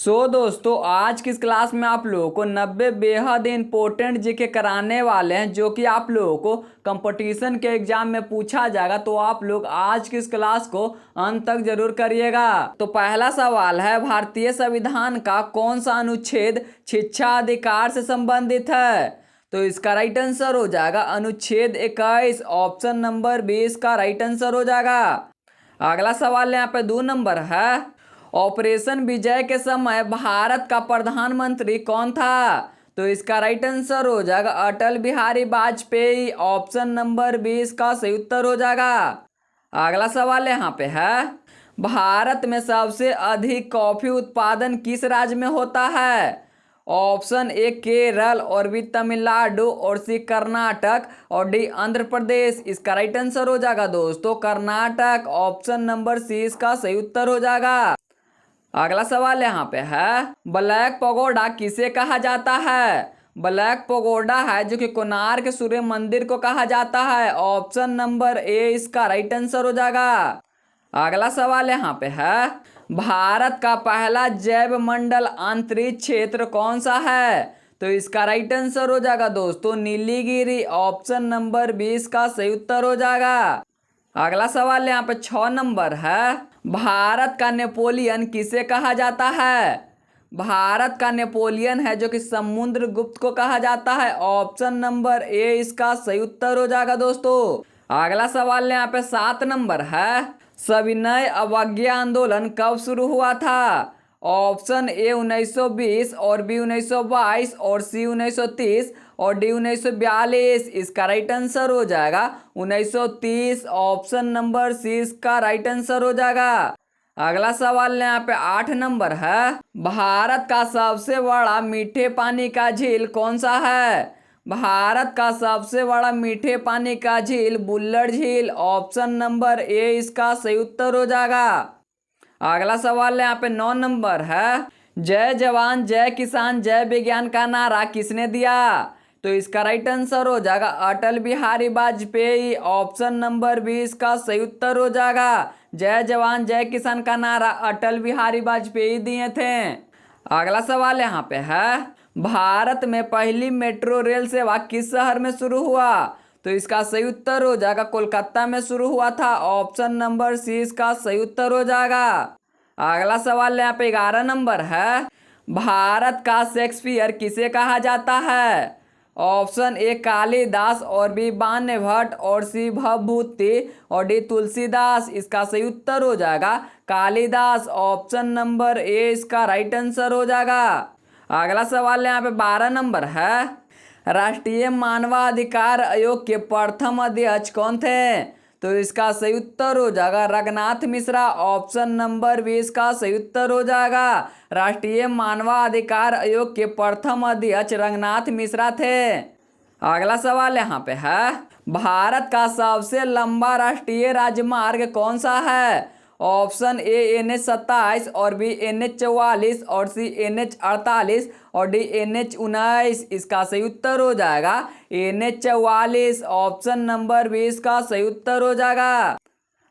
दोस्तों आज की इस क्लास में आप लोगों को 90 बेहद इंपॉर्टेंट जीके कराने वाले हैं जो कि आप लोगों को कंपटीशन के एग्जाम में पूछा जाएगा। तो आप लोग आज की इस क्लास को अंत तक जरूर करिएगा। तो पहला सवाल है, भारतीय संविधान का कौन सा अनुच्छेद शिक्षा अधिकार से संबंधित है? तो इसका राइट आंसर हो जाएगा अनुच्छेद 21, ऑप्शन नंबर 20 का राइट आंसर हो जाएगा। अगला सवाल यहाँ पे 2 नंबर है, ऑपरेशन विजय के समय भारत का प्रधानमंत्री कौन था? तो इसका राइट आंसर हो जाएगा अटल बिहारी वाजपेयी, ऑप्शन नंबर 20 का सही उत्तर हो जाएगा। अगला सवाल यहाँ पे है, भारत में सबसे अधिक कॉफी उत्पादन किस राज्य में होता है? ऑप्शन ए केरल, और बी तमिलनाडु, और सी कर्नाटक, और डी आंध्र प्रदेश। इसका राइट आंसर हो जाएगा दोस्तों कर्नाटक, ऑप्शन नंबर सी इसका सही उत्तर हो जाएगा। अगला सवाल यहाँ पे है, ब्लैक पगोडा किसे कहा जाता है? ब्लैक पगोडा है जो कि कोणार्क सूर्य मंदिर को कहा जाता है, ऑप्शन नंबर ए इसका राइट आंसर हो जाएगा। अगला सवाल यहाँ पे है, भारत का पहला जैव मंडल अंतरिक्ष क्षेत्र कौन सा है? तो इसका राइट आंसर हो जाएगा दोस्तों नीलीगिरी, ऑप्शन नंबर 20 का सही उत्तर हो जाएगा। अगला सवाल यहाँ पे 6 नंबर है, भारत का नेपोलियन किसे कहा जाता है? भारत का नेपोलियन है जो कि समुद्रगुप्त को कहा जाता है, ऑप्शन नंबर ए इसका सही उत्तर हो जाएगा दोस्तों। अगला सवाल यहाँ पे 7 नंबर है, सविनय अवज्ञा आंदोलन कब शुरू हुआ था? ऑप्शन ए 1920, और बी 1922, और सी 1930, और डी 1942। इसका राइट आंसर हो जाएगा 1930, ऑप्शन नंबर सी इसका राइट आंसर हो जाएगा। अगला सवाल यहाँ पे 8 नंबर है, भारत का सबसे बड़ा मीठे पानी का झील कौन सा है? भारत का सबसे बड़ा मीठे पानी का झील बुल्लर झील, ऑप्शन नंबर ए इसका सही उत्तर हो जाएगा। अगला सवाल यहाँ पे 9 नंबर है, जय जवान जय किसान जय विज्ञान का नारा किसने दिया? तो इसका राइट आंसर हो जाएगा अटल बिहारी वाजपेयी, ऑप्शन नंबर 20 का सही उत्तर हो जाएगा। जय जवान जय किसान का नारा अटल बिहारी वाजपेयी दिए थे। अगला सवाल यहाँ पे है, भारत में पहली मेट्रो रेल सेवा किस शहर में शुरू हुआ? तो इसका सही उत्तर हो जाएगा कोलकाता में शुरू हुआ था, ऑप्शन नंबर सी इसका सही उत्तर हो जाएगा। अगला सवाल यहाँ पे 11 नंबर है, भारत का शेक्सपियर किसे कहा जाता है? ऑप्शन ए कालिदास, और बी बान्य भट्ट, और सी भवभूति, और डी तुलसीदास। इसका सही उत्तर हो जाएगा कालिदास, ऑप्शन नंबर ए इसका राइट आंसर हो जाएगा। अगला सवाल यहाँ पे 12 नंबर है, राष्ट्रीय मानवाधिकार आयोग के प्रथम अध्यक्ष कौन थे? तो इसका सही उत्तर हो जाएगा रघुनाथ मिश्रा, ऑप्शन नंबर 20 का सही उत्तर हो जाएगा। राष्ट्रीय मानवाधिकार आयोग के प्रथम अध्यक्ष रघुनाथ मिश्रा थे। अगला सवाल यहाँ पे है, भारत का सबसे लंबा राष्ट्रीय राजमार्ग कौन सा है? ऑप्शन ए NH27, और बी NH44, और सी NH48, और डी NH19। इसका सही उत्तर हो जाएगा NH44, ऑप्शन नंबर 20 का सही उत्तर हो जाएगा।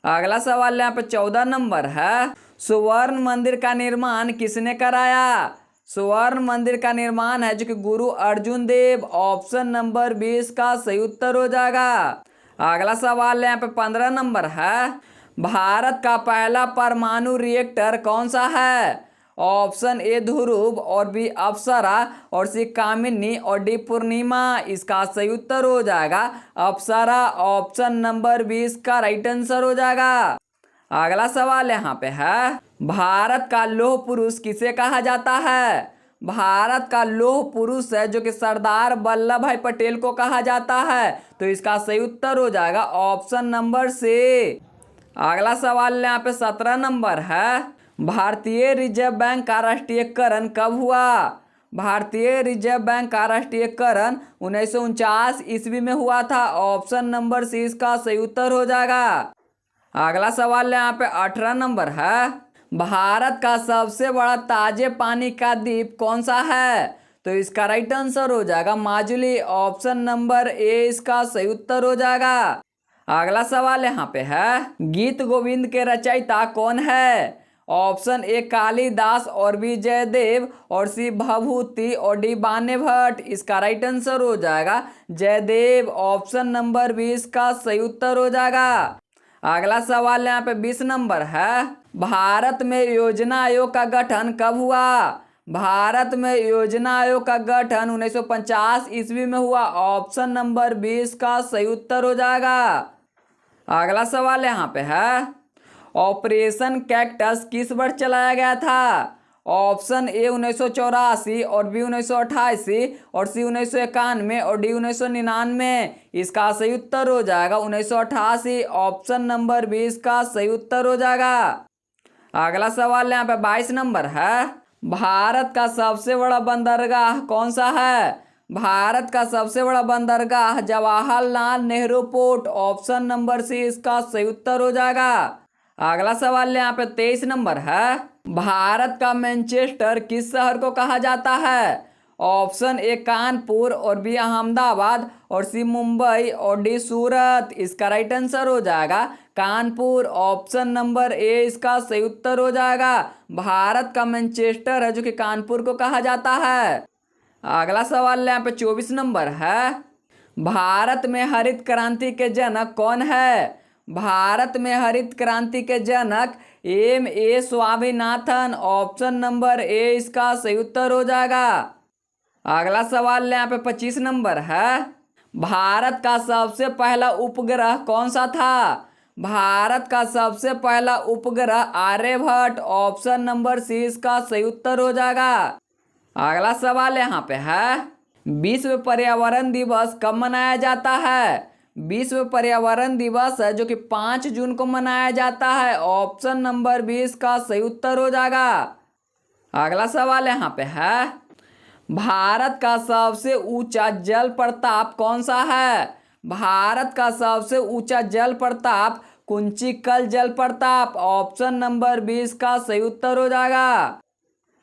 अगला सवाल यहाँ पे 14 नंबर है, स्वर्ण मंदिर का निर्माण किसने कराया? स्वर्ण मंदिर का निर्माण है जो कि गुरु अर्जुन देव, ऑप्शन नंबर 20 का सही उत्तर हो जाएगा। अगला सवाल यहाँ पे 15 नंबर है, भारत का पहला परमाणु रिएक्टर कौन सा है? ऑप्शन ए ध्रुव, और बी अप्सरा, और सी कामिनी, और डी पूर्णिमा। इसका सही उत्तर हो जाएगा अप्सरा, ऑप्शन नंबर 20 का राइट आंसर हो जाएगा। अगला सवाल यहाँ पे है, भारत का लौह पुरुष किसे कहा जाता है? भारत का लौह पुरुष है जो कि सरदार वल्लभ भाई पटेल को कहा जाता है। तो इसका सही उत्तर हो जाएगा ऑप्शन नंबर सी। अगला सवाल यहाँ पे 17 नंबर है, भारतीय रिजर्व बैंक का राष्ट्रीयकरण कब हुआ? भारतीय रिजर्व बैंक का राष्ट्रीयकरण 1949 ईस्वी में हुआ था, ऑप्शन नंबर सी इसका सही उत्तर हो जाएगा। अगला सवाल यहाँ पे 18 नंबर है, भारत का सबसे बड़ा ताजे पानी का द्वीप कौन सा है? तो इसका राइट आंसर हो जाएगा माजुली, ऑप्शन नंबर ए इसका सही उत्तर हो जाएगा। अगला सवाल यहाँ पे है, गीत गोविंद के रचयिता कौन है? ऑप्शन ए कालिदास और बी जयदेव और सी भभूति और डी बाने भट्ट। इसका राइट आंसर हो जाएगा जयदेव। ऑप्शन नंबर 20 का सही उत्तर हो जाएगा। अगला सवाल यहाँ पे 20 नंबर है, भारत में योजना आयोग का गठन कब हुआ? भारत में योजना आयोग का गठन 1950 ईस्वी में हुआ। ऑप्शन नंबर 20 का सही उत्तर हो जाएगा। अगला सवाल यहाँ पे है, ऑपरेशन कैक्टस किस वर्ष चलाया गया था? ऑप्शन ए 1984 और बी 1988 और सी 1991 और डी 1999। इसका सही उत्तर हो जाएगा 1988। ऑप्शन नंबर 20 का सही उत्तर हो जाएगा। अगला सवाल यहाँ पे 22 नंबर है, भारत का सबसे बड़ा बंदरगाह कौन सा है? भारत का सबसे बड़ा बंदरगाह Jawaharlal Nehru port. Option number C इसका सही उत्तर हो जाएगा। अगला सवाल यहाँ पे 23 नंबर है, भारत का मैनचेस्टर किस शहर को कहा जाता है? ऑप्शन ए कानपुर और बी अहमदाबाद और सी मुंबई और डी सूरत। इसका राइट आंसर हो जाएगा कानपुर। ऑप्शन नंबर ए इसका सही उत्तर हो जाएगा। भारत का मैनचेस्टर है जो कि कानपुर को कहा जाता है। अगला सवाल यहाँ पे 24 नंबर है, भारत में हरित क्रांति के जनक कौन है? भारत में हरित क्रांति के जनक M A Swaminathan. Option number A इसका सही उत्तर हो जाएगा। अगला सवाल यहाँ पे 25 नंबर है, भारत का सबसे पहला उपग्रह कौन सा था? भारत का सबसे पहला उपग्रह आर्यभट्ट। ऑप्शन नंबर सी इसका सही उत्तर हो जाएगा। अगला सवाल यहाँ पे है, विश्व पर्यावरण दिवस कब मनाया जाता है? विश्व पर्यावरण दिवस है जो कि 5 जून को मनाया जाता है। ऑप्शन नंबर 20 का सही उत्तर हो जाएगा। अगला सवाल यहाँ पे है, भारत का सबसे ऊंचा जल प्रपात कौन सा है? भारत का सबसे ऊंचा जल प्रपात कुंचिकल जल प्रपात। ऑप्शन नंबर 20 का सही उत्तर हो जाएगा।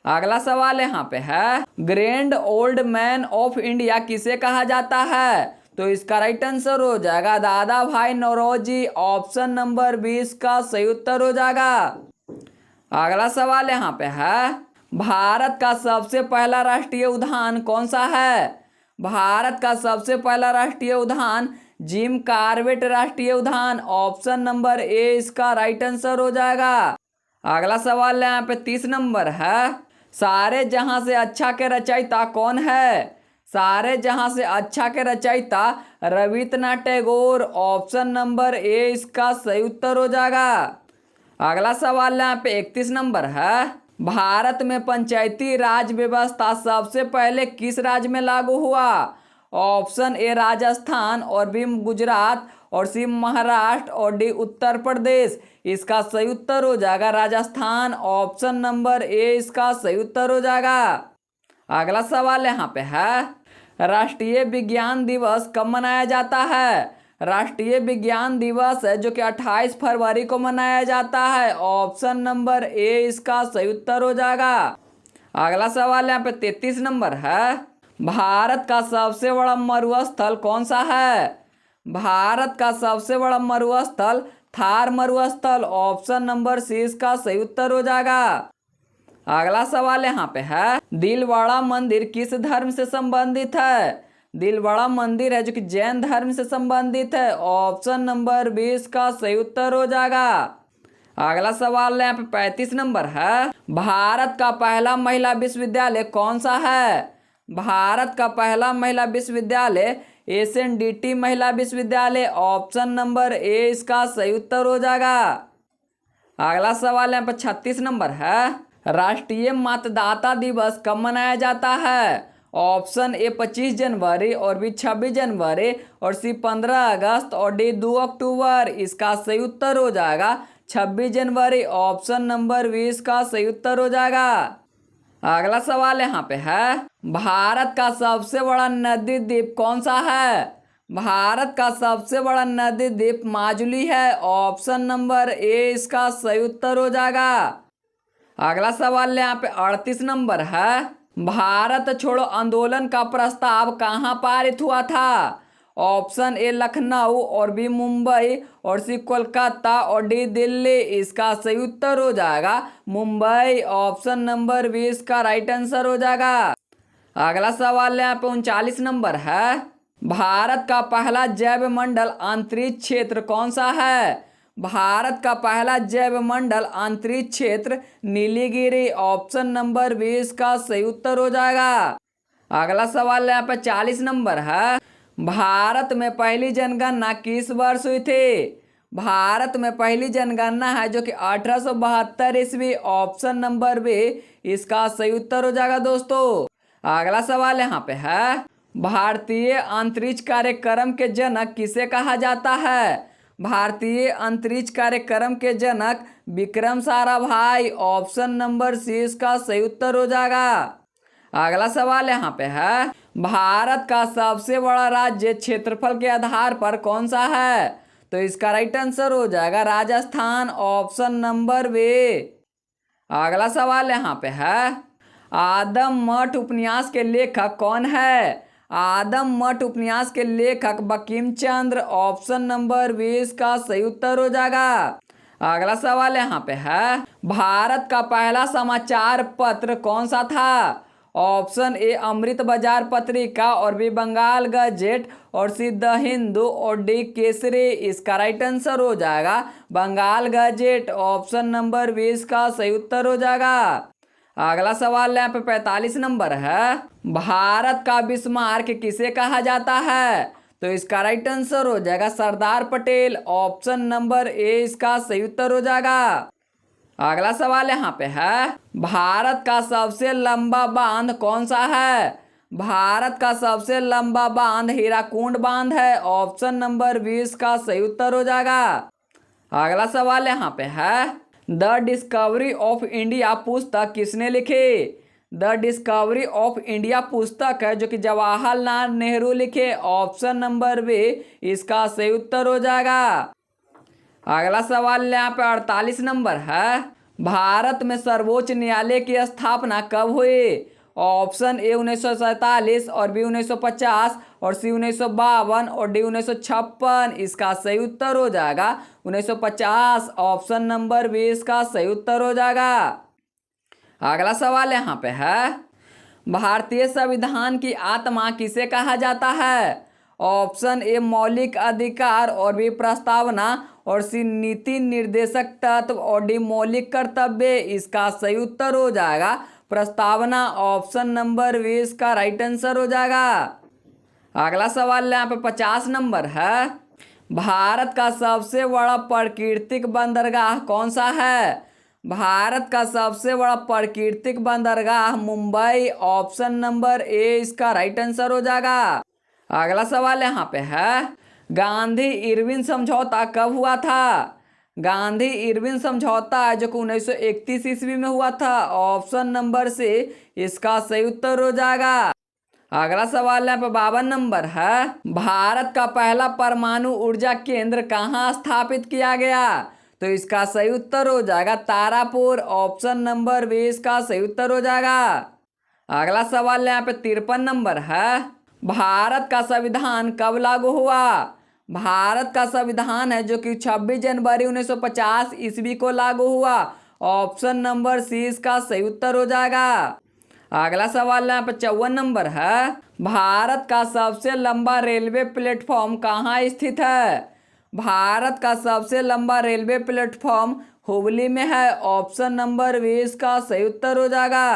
अगला सवाल यहाँ पे है, grand old man of India किसे कहा जाता है? तो इसका राइट आंसर हो जाएगा दादा भाई नौरोजी। ऑप्शन नंबर 20 का सही उत्तर हो जाएगा। अगला सवाल यहाँ पे है, भारत का सबसे पहला राष्ट्रीय उद्यान कौन सा है? भारत का सबसे पहला राष्ट्रीय उद्यान जिम कॉर्बेट राष्ट्रीय उद्यान। ऑप्शन नंबर ए इसका राइट आंसर हो जाएगा। अगला सवाल यहाँ पे 30 नंबर है, सारे जहां से अच्छा के रचयिता कौन है? सारे जहां से अच्छा के रचयिता Rabindranath Tagore. Option number A इसका सही उत्तर हो जाएगा। अगला सवाल यहाँ पे 31 नंबर है, भारत में पंचायती राज व्यवस्था सबसे पहले किस राज्य में लागू हुआ? ऑप्शन ए राजस्थान और बी गुजरात और सी महाराष्ट्र और डी उत्तर प्रदेश। इसका सही उत्तर हो जाएगा राजस्थान। ऑप्शन नंबर ए इसका सही उत्तर हो जाएगा। अगला सवाल यहाँ पे है, राष्ट्रीय विज्ञान दिवस कब मनाया जाता है? राष्ट्रीय विज्ञान दिवस है जो कि 28 फरवरी को मनाया जाता है। ऑप्शन नंबर ए इसका सही उत्तर हो जाएगा। अगला सवाल यहाँ पे 33 नंबर है, भारत का सबसे बड़ा मरुस्थल कौन सा है? भारत का सबसे बड़ा मरुस्थल थार मरुस्थल। ऑप्शन नंबर सी इसका सही उत्तर हो जाएगा। अगला सवाल यहाँ पे है, दिलवाड़ा मंदिर किस धर्म से संबंधित है? दिलवाड़ा मंदिर है जो कि जैन धर्म से संबंधित है। ऑप्शन नंबर 20 का सही उत्तर हो जाएगा। अगला सवाल यहाँ पे 35 नंबर है, भारत का पहला महिला विश्वविद्यालय कौन सा है? भारत का पहला महिला विश्वविद्यालय SNDT महिला विश्वविद्यालय। ऑप्शन नंबर ए इसका सही उत्तर हो जाएगा। अगला सवाल यहाँ पे 36 नंबर है, राष्ट्रीय मतदाता दिवस कब मनाया जाता है? ऑप्शन ए 25 जनवरी और बी 26 जनवरी और सी 15 अगस्त और डी 2 अक्टूबर। इसका सही उत्तर हो जाएगा 26 जनवरी। ऑप्शन नंबर 20 का सही उत्तर हो जाएगा। अगला सवाल यहाँ पे है, भारत का सबसे बड़ा नदी द्वीप कौन सा है? भारत का सबसे बड़ा नदी द्वीप माजुली है। ऑप्शन नंबर ए इसका सही उत्तर हो जाएगा। अगला सवाल यहाँ पे 38 नंबर है, भारत छोड़ो आंदोलन का प्रस्ताव कहाँ पारित हुआ था? ऑप्शन ए लखनऊ और बी मुंबई और सी कोलकाता और डी दिल्ली। इसका सही उत्तर हो जाएगा मुंबई। ऑप्शन नंबर बी इसका राइट आंसर हो जाएगा। अगला सवाल यहाँ पे 39 नंबर है। भारत का पहला जैव मंडल अंतरिक्ष क्षेत्र कौन सा है? भारत का पहला जैव मंडल अंतरिक्ष क्षेत्र नीलगिरी। ऑप्शन नंबर 20 का सही उत्तर हो जाएगा। अगला सवाल यहाँ पे 40 नंबर है। भारत में पहली जनगणना किस वर्ष हुई थी? भारत में पहली जनगणना है जो कि 1872 ईस्वी। ऑप्शन नंबर बी इसका सही उत्तर हो जाएगा दोस्तों। अगला सवाल यहाँ पे है। भारतीय अंतरिक्ष कार्यक्रम के जनक किसे कहा जाता है? भारतीय अंतरिक्ष कार्यक्रम के जनक Vikram Sarabhai. Option number C इसका सही उत्तर हो जाएगा। अगला सवाल यहाँ पे है। भारत का सबसे बड़ा राज्य क्षेत्रफल के आधार पर कौन सा है? तो इसका राइट आंसर हो जाएगा राजस्थान। Option number B. अगला सवाल यहाँ पे है। आदम मठ उपन्यास के लेखक कौन है? आदम मठ उपन्यास के लेखक बंकिम चंद्र। ऑप्शन नंबर 20 का सही उत्तर हो जाएगा। अगला सवाल यहाँ पे है। भारत का पहला समाचार पत्र कौन सा था? ऑप्शन ए अमृत बाजार पत्रिका और बी बंगाल गजेट और सी द हिंदू और डी केसरी। इसका राइट आंसर हो जाएगा बंगाल गजेट। ऑप्शन नंबर 20 का सही उत्तर हो जाएगा। अगला सवाल यहाँ पे 45 नंबर है। भारत का बिस्मार्क किसे कहा जाता है? तो इसका राइट आंसर हो जाएगा Sardar Patel. Option number A इसका सही उत्तर हो जाएगा। अगला सवाल यहाँ पे है। भारत का सबसे लंबा बांध कौन सा है? भारत का सबसे लंबा बांध हीराकुंड बांध है। ऑप्शन नंबर 20 का सही उत्तर हो जाएगा। अगला सवाल यहाँ पे है। द डिस्कवरी ऑफ इंडिया पुस्तक किसने लिखी? द डिस्कवरी ऑफ इंडिया पुस्तक है जो कि जवाहरलाल नेहरू लिखे। ऑप्शन नंबर बी इसका सही उत्तर हो जाएगा। अगला सवाल यहाँ पे 48 नंबर है। भारत में सर्वोच्च न्यायालय की स्थापना कब हुई? ऑप्शन ए 1947 और बी 1950 और सी 1952 और डी 1956। इसका सही उत्तर हो जाएगा 1950। ऑप्शन नंबर 20 का सही उत्तर हो जाएगा। अगला सवाल यहाँ पे है। भारतीय संविधान की आत्मा किसे कहा जाता है? ऑप्शन ए मौलिक अधिकार और बी प्रस्तावना और सी नीति निर्देशक तत्व और डी मौलिक कर्तव्य। इसका सही उत्तर हो जाएगा प्रस्तावना। ऑप्शन नंबर 20 का राइट आंसर हो जाएगा। अगला सवाल यहाँ पे 50 नंबर है। भारत का सबसे बड़ा प्राकृतिक बंदरगाह कौन सा है? भारत का सबसे बड़ा प्राकृतिक बंदरगाह मुंबई। ऑप्शन नंबर ए इसका राइट आंसर हो जाएगा। अगला सवाल यहाँ पे है। गांधी इरविन समझौता कब हुआ था? गांधी इरविन समझौता है जो कि 1931 ईस्वी में हुआ था। ऑप्शन नंबर से इसका सही उत्तर हो जाएगा। अगला सवाल यहाँ पे 52 नंबर है। भारत का पहला परमाणु ऊर्जा केंद्र कहाँ स्थापित किया गया? तो इसका सही उत्तर हो जाएगा तारापुर। ऑप्शन नंबर 20 का सही उत्तर हो जाएगा। अगला सवाल यहाँ पे 53 नंबर है। भारत का संविधान कब लागू हुआ? भारत का संविधान है जो कि 26 जनवरी 1950 ईस्वी को लागू हुआ। ऑप्शन नंबर सी इसका सही उत्तर हो जाएगा। अगला सवाल यहाँ पे 54 नंबर है। भारत का सबसे लंबा रेलवे प्लेटफॉर्म कहाँ स्थित है? भारत का सबसे लंबा रेलवे प्लेटफॉर्म हुबली में है। ऑप्शन नंबर 20 का सही उत्तर हो जाएगा।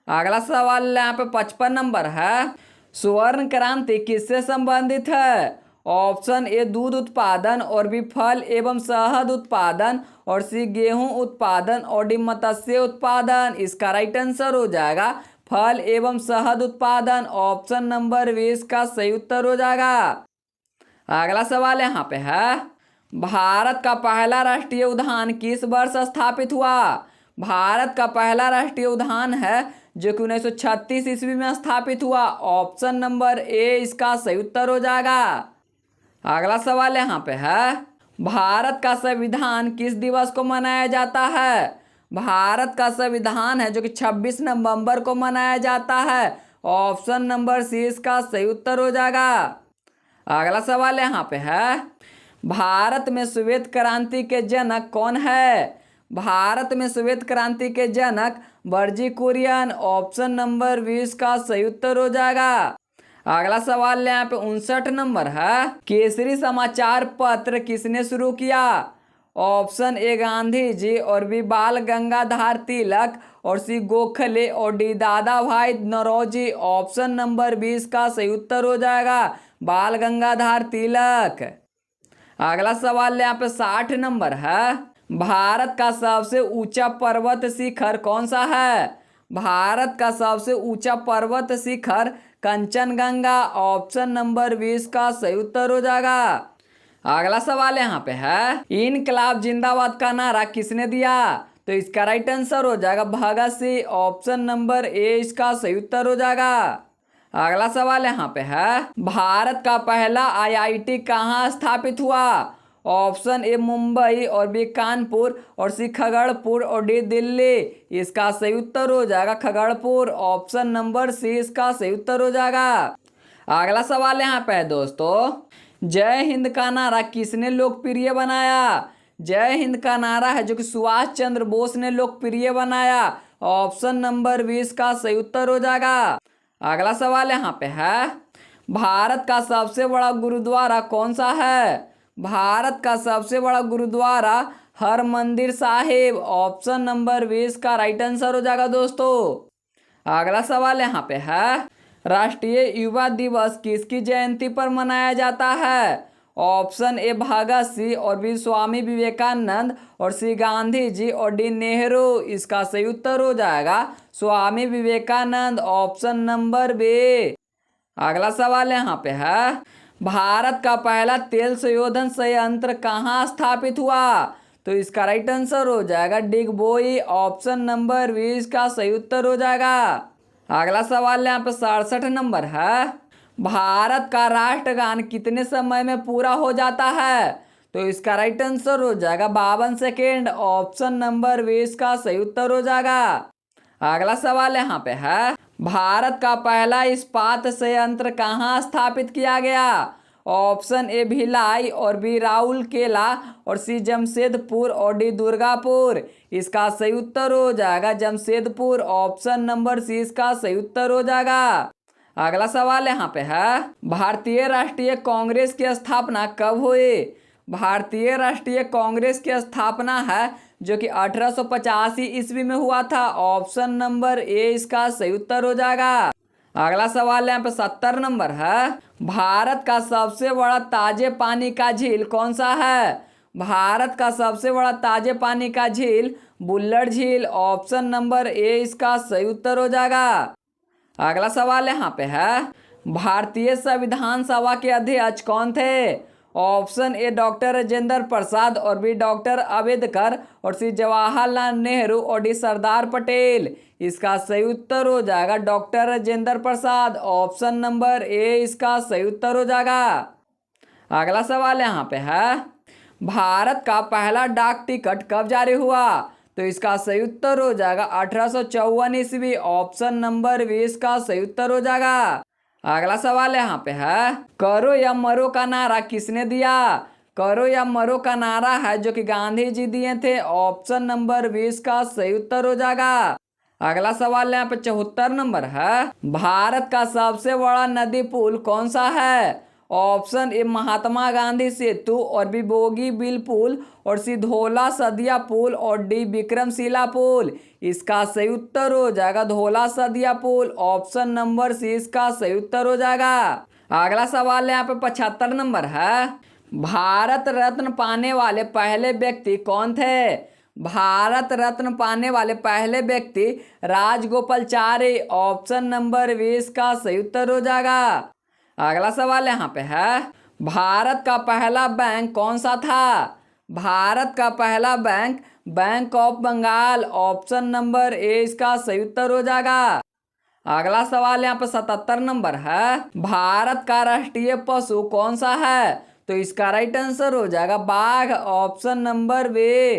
अगला सवाल यहाँ पे 55 नंबर है। स्वर्ण क्रांति किससे संबंधित है? ऑप्शन ए दूध उत्पादन और बी फल एवं शहद उत्पादन और सी गेहूं उत्पादन और डी मत्स्य उत्पादन। इसका राइट आंसर हो जाएगा फल एवं शहद उत्पादन। ऑप्शन नंबर 20 का सही उत्तर हो जाएगा। अगला सवाल यहाँ पे है। भारत का पहला राष्ट्रीय उद्यान किस वर्ष स्थापित हुआ? भारत का पहला राष्ट्रीय उद्यान है जो कि 1936 ईस्वी में स्थापित हुआ। ऑप्शन नंबर ए इसका सही उत्तर हो जाएगा। अगला सवाल यहाँ पे है। भारत का संविधान किस दिवस को मनाया जाता है? भारत का संविधान है जो कि 26 नवंबर को मनाया जाता है। ऑप्शन नंबर सी इसका सही उत्तर हो जाएगा। अगला सवाल यहाँ पे है, भारत में श्वेत क्रांति के जनक कौन है? भारत में श्वेत क्रांति के जनक वर्जी कुरियन। ऑप्शन नंबर 20 का सही उत्तर हो जाएगा। अगला सवाल यहाँ पे 59 नंबर है, केसरी समाचार पत्र किसने शुरू किया? ऑप्शन ए गांधी जी और बी बाल गंगाधर तिलक और सी गोखले और डी दादा भाई नौरोजी। ऑप्शन नंबर 20 का सही उत्तर हो जाएगा बाल गंगाधर तिलक। अगला सवाल यहाँ पे 60 नंबर है, भारत का सबसे ऊंचा पर्वत शिखर कौन सा है? भारत का सबसे ऊंचा पर्वत शिखर कंचनजंगा। ऑप्शन नंबर 20 का सही उत्तर हो जाएगा। अगला सवाल यहाँ पे है, इनकलाब जिंदाबाद का नारा किसने दिया? तो इसका राइट आंसर हो जाएगा Bhagat Singh. Option number A इसका सही उत्तर हो जाएगा। अगला सवाल यहाँ पे है, भारत का पहला आईआईटी कहाँ स्थापित हुआ? ऑप्शन ए मुंबई और बी कानपुर और सी खगड़पुर और डी दिल्ली। इसका सही उत्तर हो जाएगा खगड़पुर। ऑप्शन नंबर सी इसका सही उत्तर हो जाएगा। अगला सवाल यहाँ पे है दोस्तों, जय हिंद का नारा किसने लोकप्रिय बनाया? जय हिंद का नारा है जो कि सुभाष चंद्र बोस ने लोकप्रिय बनाया। ऑप्शन नंबर 20 का सही उत्तर हो जाएगा। अगला सवाल यहाँ पे है, भारत का सबसे बड़ा गुरुद्वारा कौन सा है? भारत का सबसे बड़ा गुरुद्वारा हरमंदिर साहिब। ऑप्शन नंबर 20 का राइट आंसर हो जाएगा दोस्तों। अगला सवाल यहाँ पे है, राष्ट्रीय युवा दिवस किसकी जयंती पर मनाया जाता है? ऑप्शन ए भगत सिंह और बी स्वामी विवेकानंद और सी गांधी जी और डी नेहरू। इसका सही उत्तर हो जाएगा Swami Vivekananda. Option number B. अगला सवाल यहाँ पे है, भारत का पहला तेल शोधन संयंत्र कहाँ स्थापित हुआ? तो इसका राइट आंसर हो जाएगा डिगबोई। ऑप्शन नंबर 20 का सही उत्तर हो जाएगा। अगला सवाल यहाँ पे 67 नंबर है, भारत का राष्ट्रगान कितने समय में पूरा हो जाता है? तो इसका राइट आंसर हो जाएगा 52 सेकेंड। ऑप्शन नंबर 20 का सही उत्तर हो जाएगा। अगला सवाल यहाँ पे है, भारत का पहला इस्पात संयंत्र कहाँ स्थापित किया गया? ऑप्शन ए भिलाई और बी राउरकेला और सी जमशेदपुर और डी दुर्गापुर। इसका सही उत्तर हो जाएगा जमशेदपुर। ऑप्शन नंबर सी इसका सही उत्तर हो जाएगा। अगला सवाल यहाँ पे है, भारतीय राष्ट्रीय कांग्रेस की स्थापना कब हुई? भारतीय राष्ट्रीय कांग्रेस की स्थापना है जो कि 1885 ईस्वी में हुआ था। ऑप्शन नंबर ए इसका सही उत्तर हो जाएगा। अगला सवाल यहाँ पे 70 नंबर है, भारत का सबसे बड़ा ताजे पानी का झील कौन सा है? भारत का सबसे बड़ा ताजे पानी का झील बुल्लर झील। ऑप्शन नंबर ए इसका सही उत्तर हो जाएगा। अगला सवाल यहाँ पे है, भारतीय संविधान सभा के अध्यक्ष कौन थे? Option A doctor Rajendra Prasad और बी डॉक्टर अम्बेडकर और सी जवाहरलाल नेहरू और डी सरदार पटेल। इसका सही उत्तर हो जाएगा doctor Rajendra Prasad. Option number A इसका सही उत्तर हो जाएगा। अगला सवाल यहाँ पे है, भारत का पहला डाक टिकट कब जारी हुआ? तो इसका सही उत्तर हो जाएगा 1854 ईस्वी। ऑप्शन नंबर 20 का सही उत्तर हो जाएगा। अगला सवाल यहाँ पे है, करो या मरो का नारा किसने दिया? करो या मरो का नारा है जो कि गांधी जी दिए थे। ऑप्शन नंबर 20 का सही उत्तर हो जाएगा। अगला सवाल यहाँ पे 74 नंबर है, भारत का सबसे बड़ा नदी पुल कौन सा है? ऑप्शन ए महात्मा गांधी सेतु और बी बोगीबील पुल और सी धौला सदिया पुल और डी विक्रमशिला पुल। इसका सही उत्तर हो जाएगा धौला सदिया पुल। ऑप्शन नंबर सी इसका सही उत्तर हो जाएगा। अगला सवाल यहाँ पे 75 नंबर है, भारत रत्न पाने वाले पहले व्यक्ति कौन थे? भारत रत्न पाने वाले पहले व्यक्ति राजगोपालाचारी। ऑप्शन नंबर 20 का सही उत्तर हो जाएगा। अगला सवाल यहाँ पे है, भारत का पहला बैंक कौन सा था? भारत का पहला bank bank of Bengal. Option number A इसका सही उत्तर हो जाएगा। अगला सवाल यहाँ पे 77 नंबर है, भारत का राष्ट्रीय पशु कौन सा है? तो इसका राइट आंसर हो जाएगा बाघ। Option number B.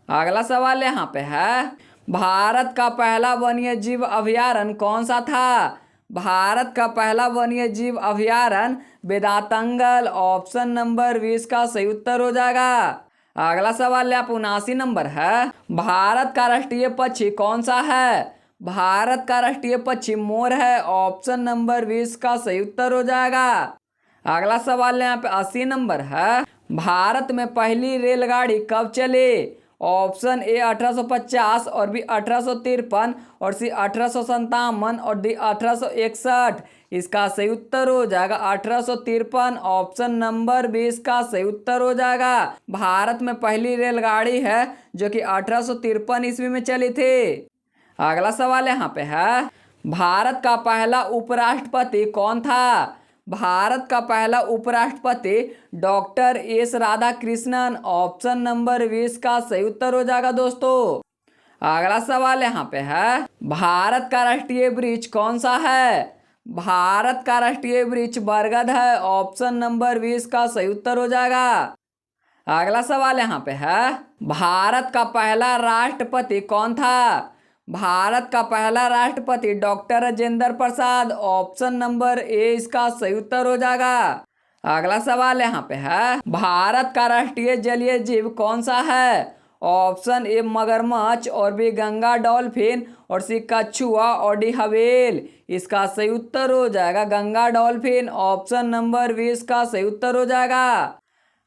अगला सवाल यहाँ पे है, भारत का पहला वन्य जीव अभयारण्य कौन सा था? भारत का पहला वन्य जीव अभयारण्य वेदांतंगल ऑप्शन नंबर 20 का सही उत्तर हो जाएगा। अगला सवाल है आप 79 नंबर है, भारत का राष्ट्रीय पक्षी कौन सा है? भारत का राष्ट्रीय पक्षी मोर है, ऑप्शन नंबर 20 का सही उत्तर हो जाएगा। अगला सवाल है यहाँ पे 80 नंबर है, भारत में पहली रेलगाड़ी कब चली? ऑप्शन ए 1850 और बी 1853 और सी 1857 और डी 1861। इसका सही उत्तर हो जाएगा 1853, ऑप्शन नंबर 20 का सही उत्तर हो जाएगा। भारत में पहली रेलगाड़ी है जो कि 1853 ईस्वी में चली थी। अगला सवाल यहाँ पे है, भारत का पहला उपराष्ट्रपति कौन था? भारत का पहला उपराष्ट्रपति doctor S Radhakrishnan, option number 20 का सही उत्तर हो जाएगा दोस्तों। अगला सवाल यहाँ पे है, भारत का राष्ट्रीय वृक्ष कौन सा है? भारत का राष्ट्रीय वृक्ष बरगद है, ऑप्शन नंबर 20 का सही उत्तर हो जाएगा। अगला सवाल यहाँ पे है, भारत का पहला राष्ट्रपति कौन था? भारत का पहला राष्ट्रपति doctor Rajendra Prasad, option number A इसका सही उत्तर हो जाएगा। अगला सवाल यहाँ पे है, भारत का राष्ट्रीय जलीय जीव कौन सा है? ऑप्शन ए मगरमच्छ और बी गंगा डॉल्फिन और सी कछुआ और डी हवेल। इसका सही उत्तर हो जाएगा गंगा डॉल्फिन, ऑप्शन नंबर 20 का सही उत्तर हो जाएगा।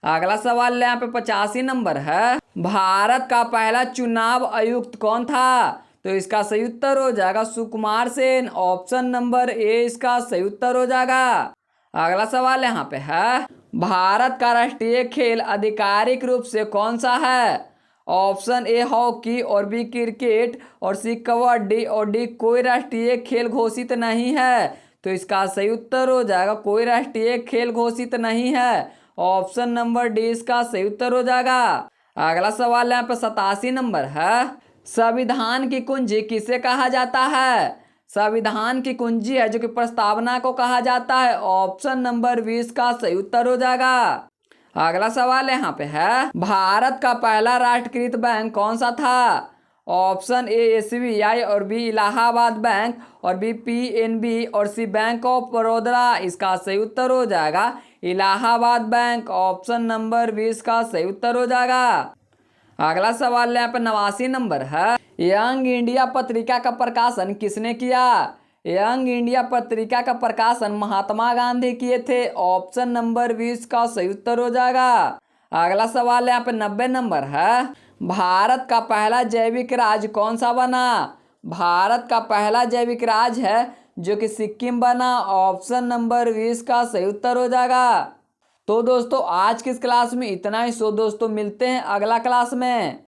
अगला सवाल यहाँ पे 85 नंबर है, भारत का पहला चुनाव आयुक्त कौन था? तो इसका सही उत्तर हो जाएगा Sukumar Sen, option number A इसका सही उत्तर हो जाएगा। अगला सवाल यहाँ पे है, भारत का राष्ट्रीय खेल आधिकारिक रूप से कौन सा है? ऑप्शन ए हॉकी और बी क्रिकेट और सी कबड्डी और डी कोई राष्ट्रीय खेल घोषित नहीं है। तो इसका सही उत्तर हो जाएगा कोई राष्ट्रीय खेल घोषित नहीं है, ऑप्शन नंबर डी इसका सही उत्तर हो जाएगा। अगला सवाल यहाँ पे 87 नंबर है, संविधान की कुंजी किसे कहा जाता है? संविधान की कुंजी है जो कि प्रस्तावना को कहा जाता है, ऑप्शन नंबर 20 का सही उत्तर हो जाएगा। अगला सवाल यहाँ पे है, भारत का पहला राष्ट्रीयकृत बैंक कौन सा था? ऑप्शन ए एसबीआई और बी इलाहाबाद बैंक और बी पीएनबी और सी बैंक ऑफ बड़ौदा। इसका सही उत्तर हो जाएगा इलाहाबाद बैंक, ऑप्शन नंबर 20 का सही उत्तर हो जाएगा। अगला सवाल यहाँ पे 89 नंबर है, यंग इंडिया पत्रिका का प्रकाशन किसने किया? यंग इंडिया पत्रिका का प्रकाशन महात्मा गांधी किए थे, ऑप्शन नंबर 20 का सही उत्तर हो जाएगा। अगला सवाल यहाँ पे 90 नंबर है, भारत का पहला जैविक राज्य कौन सा बना? भारत का पहला जैविक राज्य है जो कि सिक्किम बना, ऑप्शन नंबर 20 का सही उत्तर हो जाएगा। तो दोस्तों आज की इस क्लास में इतना ही। सो दोस्तों मिलते हैं अगला क्लास में।